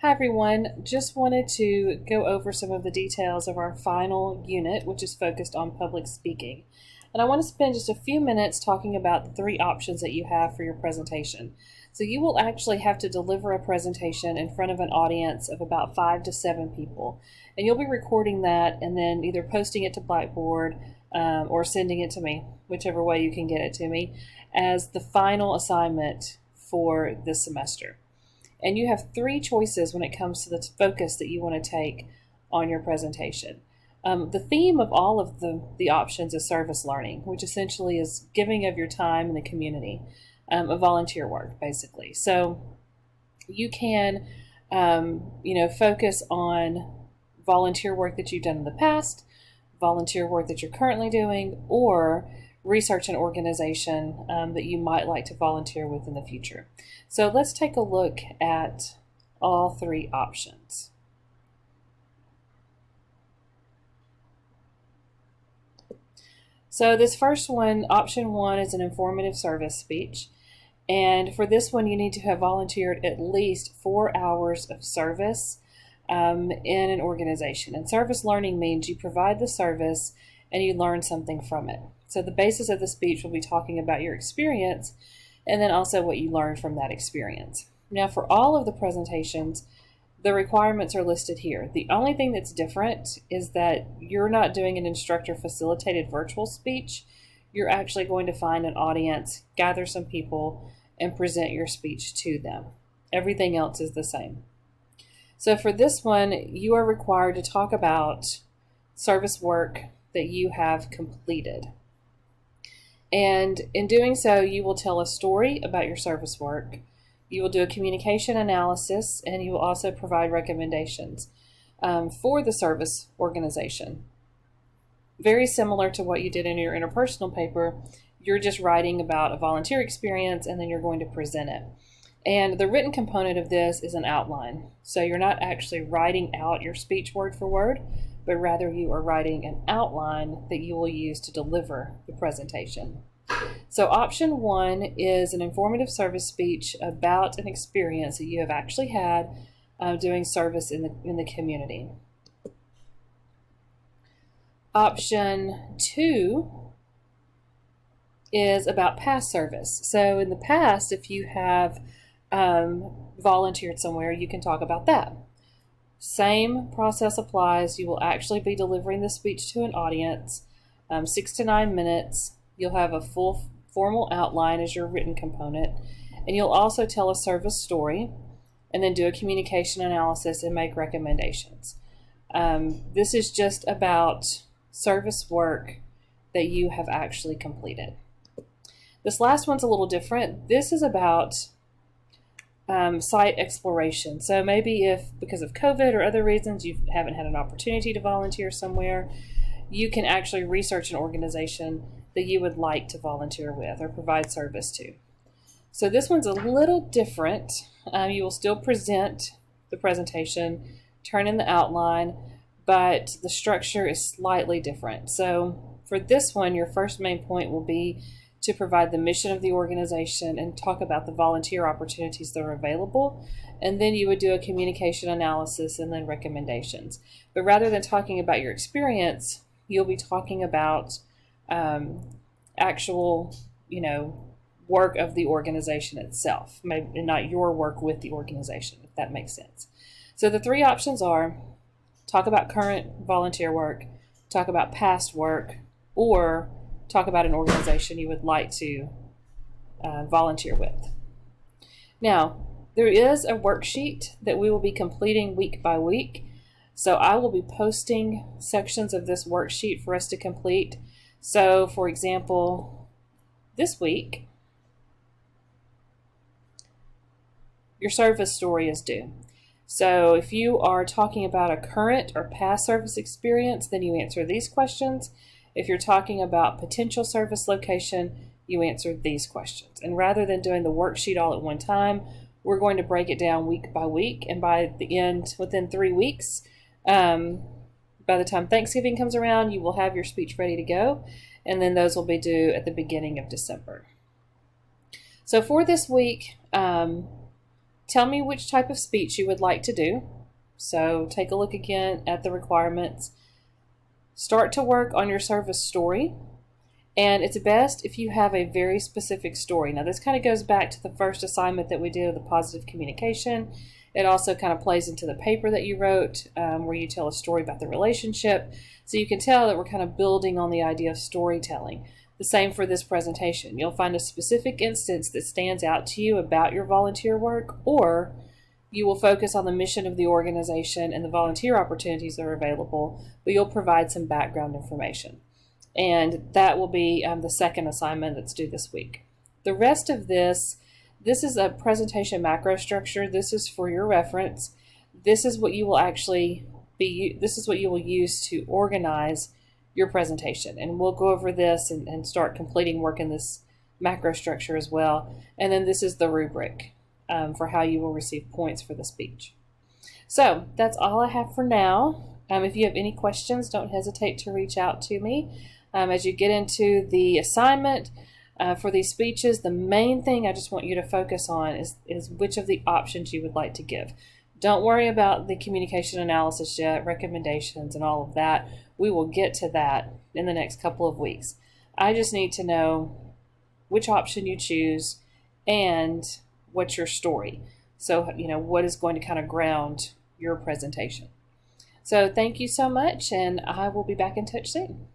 Hi everyone, just wanted to go over some of the details of our final unit, which is focused on public speaking. And I want to spend just a few minutes talking about the three options that you have for your presentation. So you will actually have to deliver a presentation in front of an audience of about 5 to 7 people. And you'll be recording that and then either posting it to Blackboard or sending it to me, whichever way you can get it to me, as the final assignment for this semester. And you have three choices when it comes to the focus that you want to take on your presentation. The theme of all of the options is service learning, which essentially is giving of your time in the community, of volunteer work, basically. So you can, focus on volunteer work that you've done in the past, volunteer work that you're currently doing, or research an organization that you might like to volunteer with in the future. So let's take a look at all three options. So this first one, option 1, is an informative service speech. And for this one, you need to have volunteered at least 4 hours of service in an organization. And service learning means you provide the service and you learn something from it. So the basis of the speech will be talking about your experience and then also what you learned from that experience. Now, for all of the presentations, the requirements are listed here. The only thing that's different is that you're not doing an instructor-facilitated virtual speech. You're actually going to find an audience, gather some people, and present your speech to them. Everything else is the same. So for this one, you are required to talk about service work that you have completed. And in doing so, you will tell a story about your service work. You will do a communication analysis, and you will also provide recommendations for the service organization. Very similar to what you did in your interpersonal paper, you're just writing about a volunteer experience, and then you're going to present it. And the written component of this is an outline. So you're not actually writing out your speech word for word, but rather you are writing an outline that you will use to deliver the presentation. So option 1 is an informative service speech about an experience that you have actually had doing service in the community. Option 2 is about past service. So in the past, if you have volunteered somewhere, you can talk about that. Same process applies. You will actually be delivering the speech to an audience, 6 to 9 minutes. You'll have a full formal outline as your written component, and you'll also tell a service story and then do a communication analysis and make recommendations. This is just about service work that you have actually completed. This last one's a little different. This is about site exploration. So maybe if because of COVID or other reasons you haven't had an opportunity to volunteer somewhere, you can actually research an organization that you would like to volunteer with or provide service to. So this one's a little different. You will still present the presentation, turn in the outline, but the structure is slightly different. So for this one, your first main point will be to provide the mission of the organization and talk about the volunteer opportunities that are available. And then you would do a communication analysis and then recommendations. But rather than talking about your experience, you'll be talking about actual, work of the organization itself, maybe not your work with the organization, if that makes sense. So the three options are talk about current volunteer work, talk about past work, or talk about an organization you would like to volunteer with. Now, there is a worksheet that we will be completing week by week. So I will be posting sections of this worksheet for us to complete. So for example, this week, your service story is due. So if you are talking about a current or past service experience, then you answer these questions. If you're talking about potential service location, you answer these questions. And rather than doing the worksheet all at one time, we're going to break it down week by week. And by the end, within 3 weeks, by the time Thanksgiving comes around, you will have your speech ready to go. And then those will be due at the beginning of December. So for this week, Tell me which type of speech you would like to do. So take a look again at the requirements. Start to work on your service story. And it's best if you have a very specific story. Now, this kind of goes back to the first assignment that we did, the positive communication. It also kind of plays into the paper that you wrote, where you tell a story about the relationship. So you can tell that we're kind of building on the idea of storytelling. The same for this presentation. You'll find a specific instance that stands out to you about your volunteer work, or you will focus on the mission of the organization and the volunteer opportunities that are available, but you'll provide some background information. And that will be the second assignment that's due this week. The rest of this is a presentation macro structure. This is for your reference. This is what you will this is what you will use to organize your presentation. And we'll go over this and start completing work in this macro structure as well. And then this is the rubric for how you will receive points for the speech. So that's all I have for now. If you have any questions, don't hesitate to reach out to me. As you get into the assignment for these speeches, the main thing I just want you to focus on is which of the options you would like to give. Don't worry about the communication analysis yet, recommendations and all of that. We will get to that in the next couple of weeks. I just need to know which option you choose and what's your story. So, what is going to kind of ground your presentation. So thank you so much, and I will be back in touch soon.